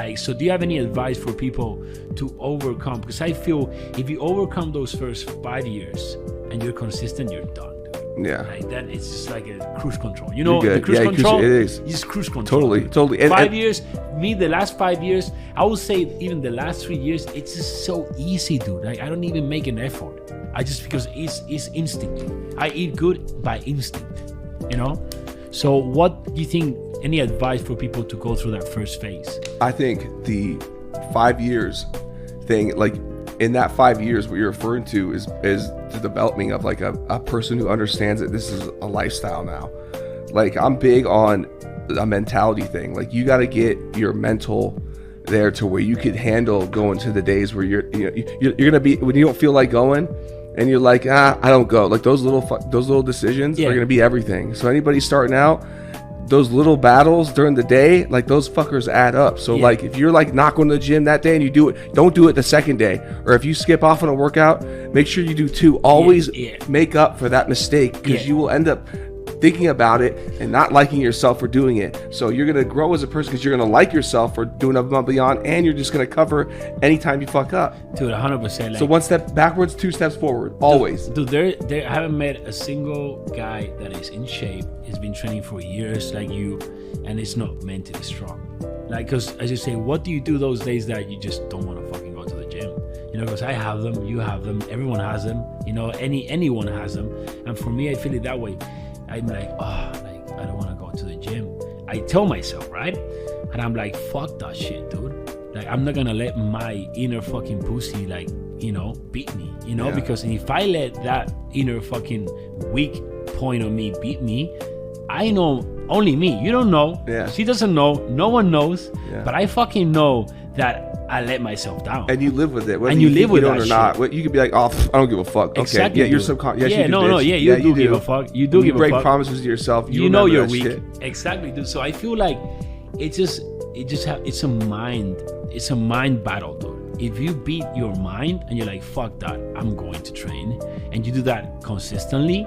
Like, so do you have any advice for people to overcome? Because I feel if you overcome those first 5 years and you're consistent, you're done. Yeah. Like then it's just like a cruise control. You know, the cruise control. It is. You just cruise control. Totally. And, 5 years. Me, the last 5 years, I would say even the last 3 years, it's just so easy, dude. Like, I don't even make an effort. I just because it's instinct. I eat good by instinct. You know. So, what do you think? Any advice for people to go through that first phase? I think the 5 years thing, like in that 5 years, what you're referring to is the development of like a person who understands that this is a lifestyle now. Like I'm big on a mentality thing. Like you got to get your mental there to where you could handle going to the days where you're gonna be when you don't feel like going. And you're like, I don't go. Like those little decisions are gonna be everything. So anybody starting out, those little battles during the day, like those fuckers add up. So like if you're like not going to the gym that day and you do it, don't do it the second day. Or if you skip off on a workout, make sure you do 2. Always make up for that mistake because you will end up thinking about it and not liking yourself for doing it. So you're going to grow as a person because you're going to like yourself for doing above and beyond, and you're just going to cover anytime you fuck up. Dude, 100%. Like, so 1 step backwards, 2 steps forward, always. Dude, I haven't met a single guy that is in shape, has been training for years like you, and it's not mentally strong. Like, because as you say, what do you do those days that you just don't want to fucking go to the gym? You know, because I have them, you have them, everyone has them, you know, anyone has them. And for me, I feel it that way. I'm like, I don't want to go to the gym. I tell myself, right? And I'm like, fuck that shit, dude. Like, I'm not going to let my inner fucking pussy, like, you know, beat me, you know? Because if I let that inner fucking weak point of me beat me, I know only me. You don't know. Yeah. She doesn't know. No one knows. Yeah. But I fucking know that I let myself down. And you live with it. Whether and you live with it that or not. You could be like, I don't give a fuck. Okay. Exactly. Yeah, you're subconscious. Yes, you do give a fuck. You do give a fuck. You break promises to yourself. You know you're weak. Shit. Exactly, dude. So I feel like it's a mind battle, dude. If you beat your mind and you're like, fuck that, I'm going to train, and you do that consistently,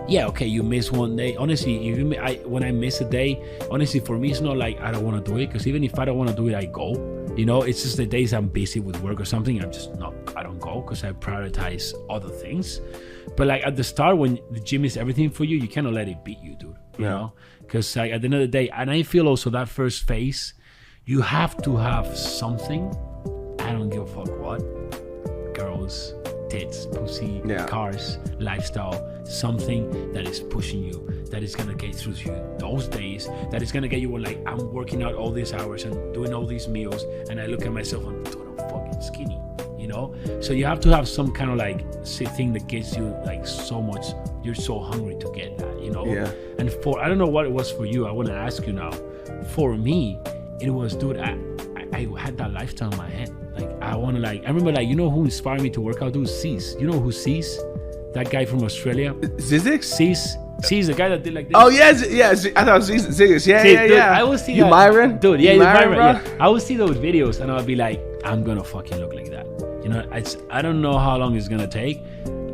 okay, you miss one day. Honestly, when I miss a day, honestly, for me, it's not like I don't want to do it, because even if I don't want to do it, I go. You know, it's just the days I'm busy with work or something, I don't go because I prioritize other things. But like at the start, when the gym is everything for you, you cannot let it beat you, dude. You know, because like at the end of the day, and I feel also that first phase, you have to have something. I don't give a fuck what. Girls, tits, pussy, cars, lifestyle, something that is pushing you, that is gonna get through you those days, that is gonna get you like, I'm working out all these hours and doing all these meals, and I look at myself and dude, I'm fucking skinny, you know? So you have to have some kind of like thing that gets you like so much, you're so hungry to get that, you know? And I don't know what it was for you, I want to ask you now. For me, it was, dude, I had that lifestyle in my head. Like, I remember, like, you know who inspired me to work out? Dude, Cease. You know who Cease? That guy from Australia? Zizix? Cease, the guy that did like this. Oh, yeah. I thought Zizix. Yeah. I will see you that. Myron? Dude, yeah, Myron, yeah. I will see those videos and I'll be like, I'm going to fucking look like that. You know, I don't know how long it's going to take.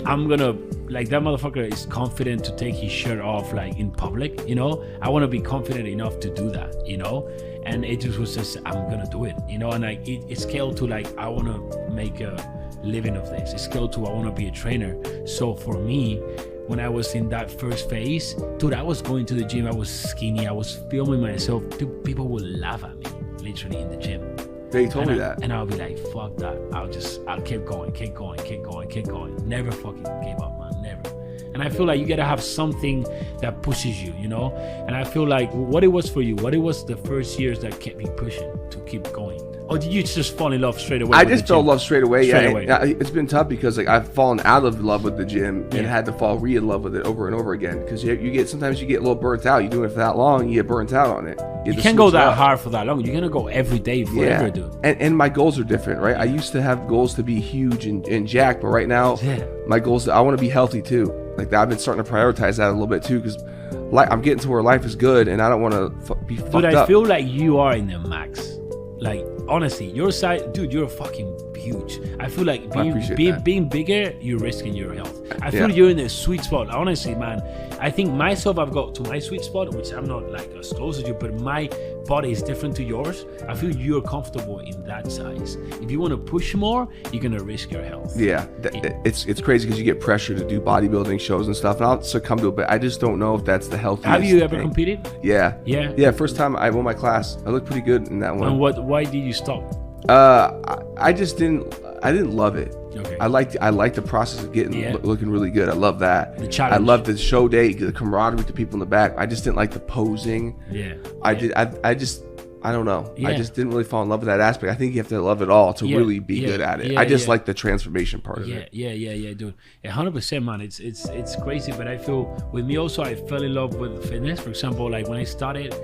I'm going to, like, that motherfucker is confident to take his shirt off, like, in public, you know? I want to be confident enough to do that, you know? And it just was just, I'm gonna do it, you know? And like it scaled to like, I want to make a living of this. It scaled to, I want to be a trainer. So for me, when I was in that first phase, dude, I was going to the gym, I was skinny, I was filming myself. Dude, people would laugh at me literally in the gym. They told me that. And I'll be like, fuck that. I'll keep going. Never fucking give up, man, never. And I feel like you gotta have something that pushes you, you know? And I feel like what it was for you, what it was the first years that kept me pushing to keep going. Or did you just fall in love straight away? I just fell in love straight away. Away. It's been tough because like I've fallen out of love with the gym and had to fall in love with it over and over again. Because sometimes you get a little burnt out. You're doing it for that long, you get burnt out on it. You can't go that hard for that long. You're gonna go every day forever, dude. And my goals are different, right? I used to have goals to be huge and jacked, but right now my goals, I want to be healthy too. Like I've been starting to prioritize that a little bit too, because I'm getting to where life is good and I don't want to be fucked up. Dude, I feel like you are in the max. Like honestly, your side, dude, you're a fucking huge. I feel like I appreciate that. being bigger, you're risking your health. I feel Yeah. you're in a sweet spot. Honestly, man, I think myself, I've got to my sweet spot, which I'm not like as close as you, but my body is different to yours. I feel you're comfortable in that size. If you want to push more, you're gonna risk your health. Yeah, it's crazy because you get pressure to do bodybuilding shows and stuff, and I'll succumb to it, but I just don't know if that's the healthiest. Have you ever thing. competed? Yeah. Yeah. Yeah, first time I won my class, I looked pretty good in that one. And why did you stop? I just didn't love it. Okay. I liked the process of getting Yeah. looking really good. I love that. The challenge. I loved the show day, the camaraderie with the people in the back. I just didn't like the posing. Yeah. I don't know. I Yeah. just didn't really fall in love with that aspect. I think you have to love it all to Yeah. really be Yeah. good at it. Yeah. I just Yeah. like the transformation part of Yeah, it. yeah, dude. 100%, man. It's crazy, but I feel with me also, I fell in love with fitness. For example, like when I started,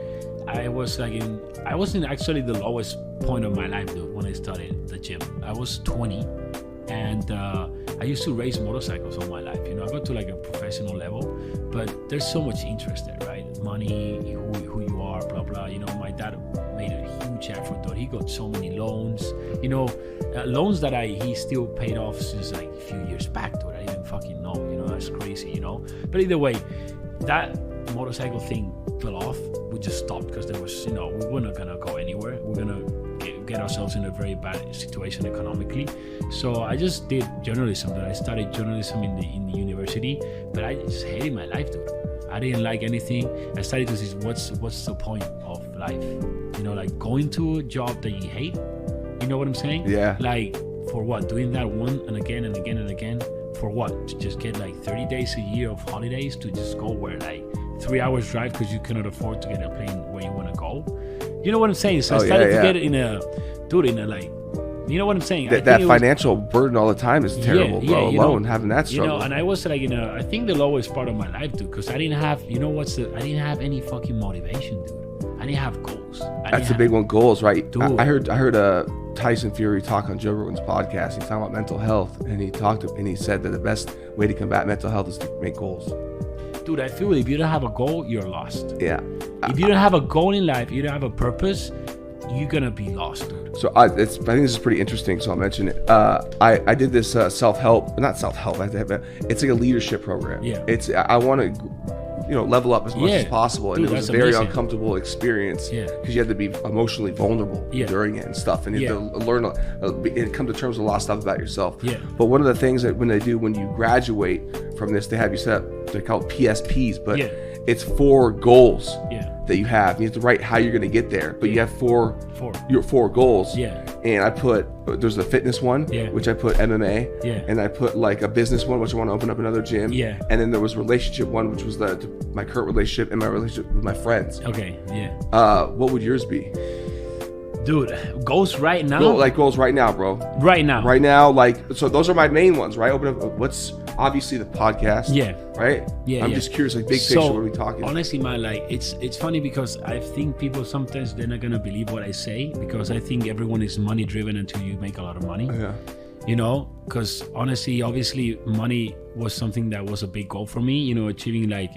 I wasn't actually the lowest point of my life, dude. When I started the gym, I was 20, and I used to race motorcycles all my life. You know, I got to like a professional level, but there's so much interest there, right? Money, who you are, blah blah. You know, my dad made a huge effort, dude. He got so many loans. You know, loans that he still paid off since like a few years back, dude. I didn't fucking know. You know, that's crazy. You know, but either way, that motorcycle thing fell off. We just stopped because there was, you know, we were not gonna go anywhere. We're gonna get ourselves in a very bad situation economically. So I just did journalism. I studied journalism in the university, but I just hated my life, dude. I didn't like anything. I started to see what's the point of life? You know, like going to a job that you hate. You know what I'm saying? Yeah. Like for what? Doing that one and again and again and again. For what? To just get like 30 days a year of holidays to just go where like 3 hours drive because you cannot afford to get a plane where you want to go. You know what I'm saying? So I started to get it in a like, you know what I'm saying? That financial burden all the time is terrible, bro. Alone having that struggle. You know, and I was like, I think the lowest part of my life, dude, because I didn't have, I didn't have any fucking motivation, dude. I didn't have goals. That's a big one. Goals, right? Dude. I heard Tyson Fury talk on Joe Rogan's podcast. He's talking about mental health, and he said that the best way to combat mental health is to make goals. Dude, I feel if you don't have a goal, you're lost. Yeah. If you don't have a goal in life, you don't have a purpose, you're gonna be lost, dude. So I think this is pretty interesting, so I'll mention it. I did this self-help, not self-help, it's like a leadership program. Yeah. I want to, level up as much as possible. And Dude, it was a that's very amazing. uncomfortable experience because you had to be emotionally vulnerable during it and stuff. And you have to learn and come to terms with a lot of stuff about yourself. Yeah. But one of the things that when you graduate from this, they have you set up, they're called PSPs, but it's 4 goals that you have. You have to write how you're going to get there, but you have four goals. Yeah. And there's a fitness one, which I put MMA, and I put like a business one, which I want to open up another gym, and then there was relationship one, which was my current relationship and my relationship with my friends. Okay, yeah. What would yours be? Dude, goals right now? Goals right now, bro. Right now. Right now, so those are my main ones, right? Open up, what's obviously the podcast. Yeah. Right? Yeah. I'm just curious, like big picture, what are we talking? Honestly, man, like it's funny because I think people sometimes they're not gonna believe what I say because I think everyone is money driven until you make a lot of money. Yeah. You know, because honestly, obviously, money was something that was a big goal for me. You know, achieving like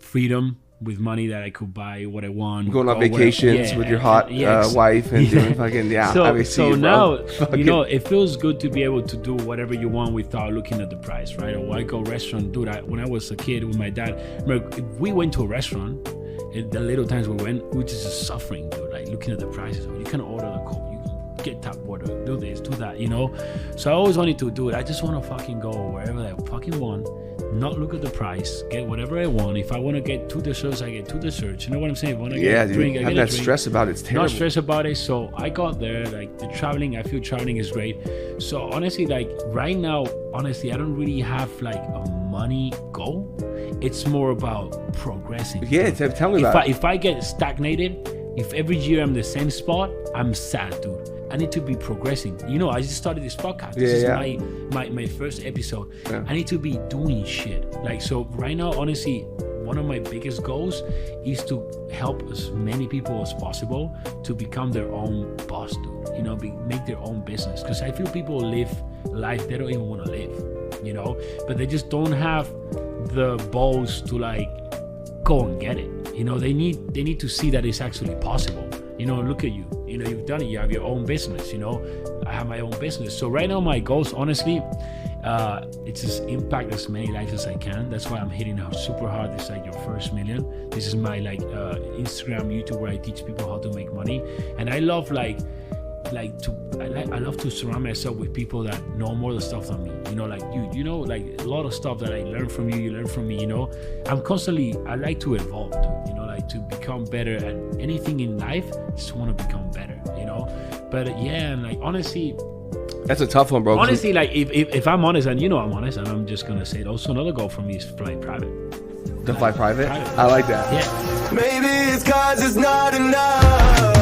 freedom with money that I could buy what I want. Going on vacations with your hot wife and doing fucking So now, it feels good to be able to do whatever you want without looking at the price, right? Or I go restaurant, dude. When I was a kid with my dad, remember, if we went to a restaurant, the little times we went, we just suffering, dude. Like looking at the prices. You can order the Coke, you can get tap water, do this, do that, So I always wanted to do it. I just want to fucking go wherever I fucking want. Not look at the price, get whatever I want. If I want to get 2 desserts, I get 2 desserts. You know what I'm saying? If I want to get a drink, I get a drink. Stress about it's terrible. Not stress about it. So I got there. Like the traveling, I feel traveling is great. So honestly, like right now, I don't really have like a money goal. It's more about progressing. Yeah, tell me about it. If I get stagnated, if every year I'm the same spot, I'm sad, dude. I need to be progressing. I just started this podcast. This is my first episode. Yeah. I need to be doing shit. Like, so right now, honestly, one of my biggest goals is to help as many people as possible to become their own boss, dude. Make their own business. Because I feel people live life they don't even want to live, but they just don't have the balls to like go and get it. They need to see that it's actually possible. Look at you. You know, you've done it. You have your own business. You know, I have my own business. So right now, my goals, honestly, it's just impact as many lives as I can. That's why I'm hitting out super hard. It's like your first million. This is my Instagram, YouTube, where I teach people how to make money. And I love I love to surround myself with people that know more the stuff than me. You know, like you know, like a lot of stuff that I learn from you, you learn from me. You know, I like to evolve. You know, like to become better at anything in life. Just want to become better. You know, but yeah, and like honestly. That's a tough one, bro. Honestly, like if I'm honest, and you know I'm honest, and I'm just gonna say it. Also, another goal for me is flying private. To fly private? I like that. Yeah. Maybe it's 'cause it's not enough.